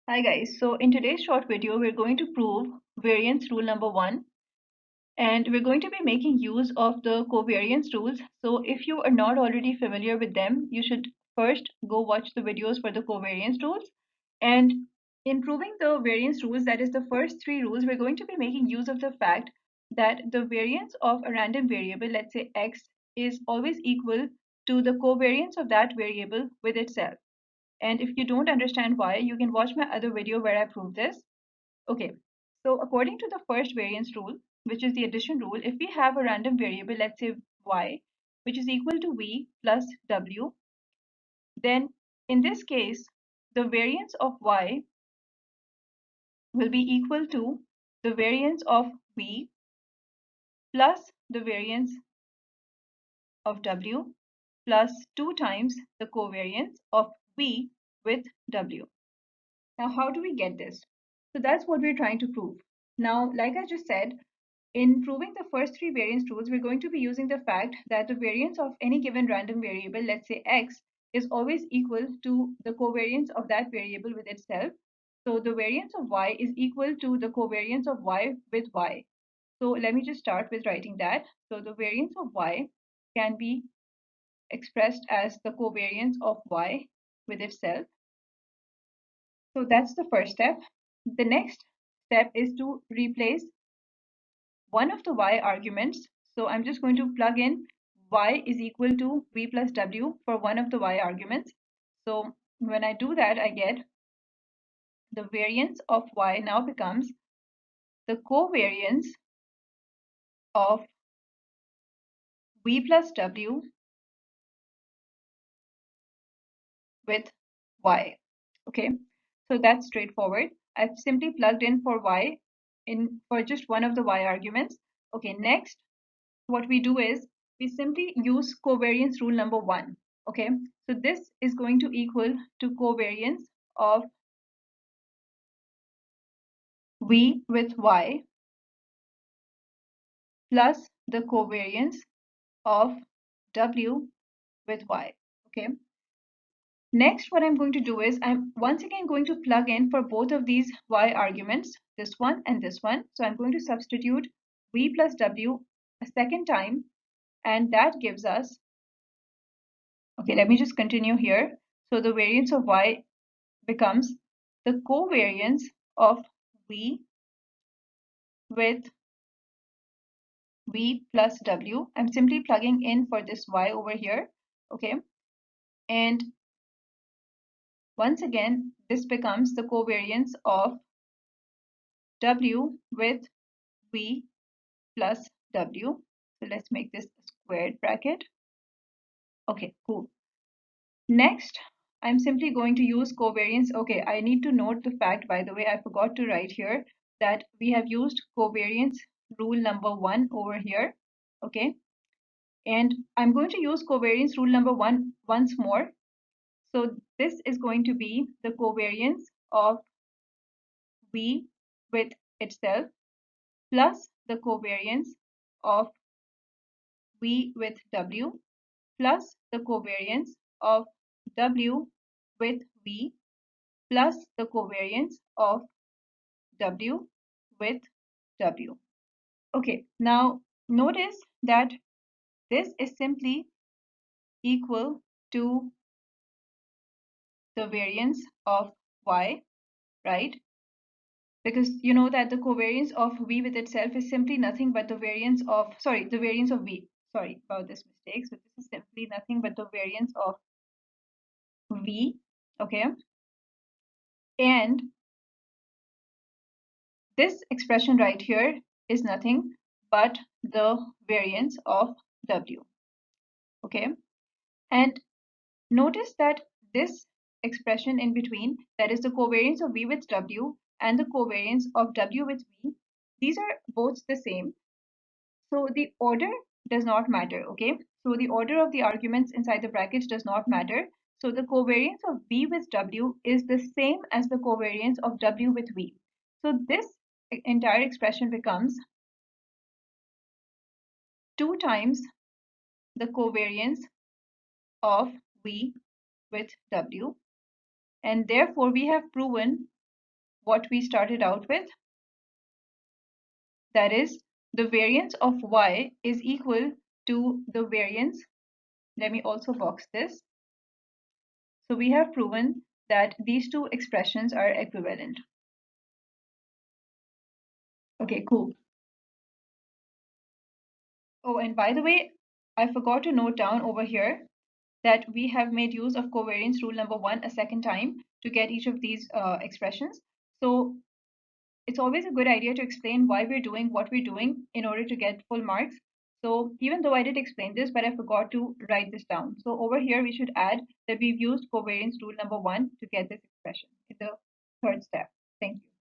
Hi guys, so in today's short video, we're going to prove variance rule number 1, and we're going to be making use of the covariance rules. So if you are not already familiar with them, you should first go watch the videos for the covariance rules. And in proving the variance rules, that is the first 3 rules, we're going to be making use of the fact that the variance of a random variable, let's say x, is always equal to the covariance of that variable with itself. And if you don't understand why, you can watch my other video where I prove this. Okay, so according to the first variance rule, which is the addition rule, if we have a random variable, let's say y, which is equal to v plus w, then in this case, the variance of y will be equal to the variance of v plus the variance of w plus 2 times the covariance of v with w. Now, how do we get this? So that's what we're trying to prove. Now, like I just said, in proving the first 3 variance rules, we're going to be using the fact that the variance of any given random variable, let's say x, is always equal to the covariance of that variable with itself. So the variance of y is equal to the covariance of y with y. So let me just start with writing that. So the variance of y can be expressed as the covariance of y with itself. So that's the first step. The next step is to replace one of the y arguments. So I'm just going to plug in y is equal to v plus w for one of the y arguments. So when I do that, I get the variance of y now becomes the covariance of v plus w with y. Okay, so that's straightforward. I've simply plugged in for y in for just one of the y arguments. Okay, next what we do is we simply use covariance rule number 1. Okay, so this is going to equal to covariance of v with y plus the covariance of w with y. Okay, next what I'm going to do is I'm once again going to plug in for both of these y arguments, this one and this one. So I'm going to substitute v plus w a second time, and that gives us, okay, let me just continue here. So the variance of y becomes the covariance of v with v plus w. I'm simply plugging in for this y over here. Okay, and once again this becomes the covariance of w with v plus w. So let's make this a squared bracket. Okay, cool. Next, I'm simply going to use covariance. Okay, I need to note the fact, by the way, I forgot to write here that we have used covariance rule number 1 over here. Okay, and I'm going to use covariance rule number 1 once more. So this is going to be the covariance of v with itself plus the covariance of v with w plus the covariance of w with v plus the covariance of w with w. Okay, now notice that this is simply equal to the variance of y, right? Because you know that the covariance of v with itself is simply nothing but the variance of, sorry, the variance of v. Sorry about this mistake. So this is simply nothing but the variance of v, okay? And this expression right here is nothing but the variance of w, okay? And notice that this expression in between, that is the covariance of v with w and the covariance of w with v, these are both the same. So the order does not matter, okay? So the order of the arguments inside the brackets does not matter. So the covariance of v with w is the same as the covariance of w with v. So this entire expression becomes 2 times the covariance of v with w, and therefore we have proven what we started out with. That is, the variance of y is equal to the variance. Let me also box this. So we have proven that these two expressions are equivalent. Okay, cool. Oh, and by the way, I forgot to note down over here that we have made use of covariance rule number 1 a second time to get each of these expressions. So it's always a good idea to explain why we're doing what we're doing in order to get full marks. So even though I did explain this, but I forgot to write this down. So over here, we should add that we've used covariance rule number 1 to get this expression in the third step. Thank you.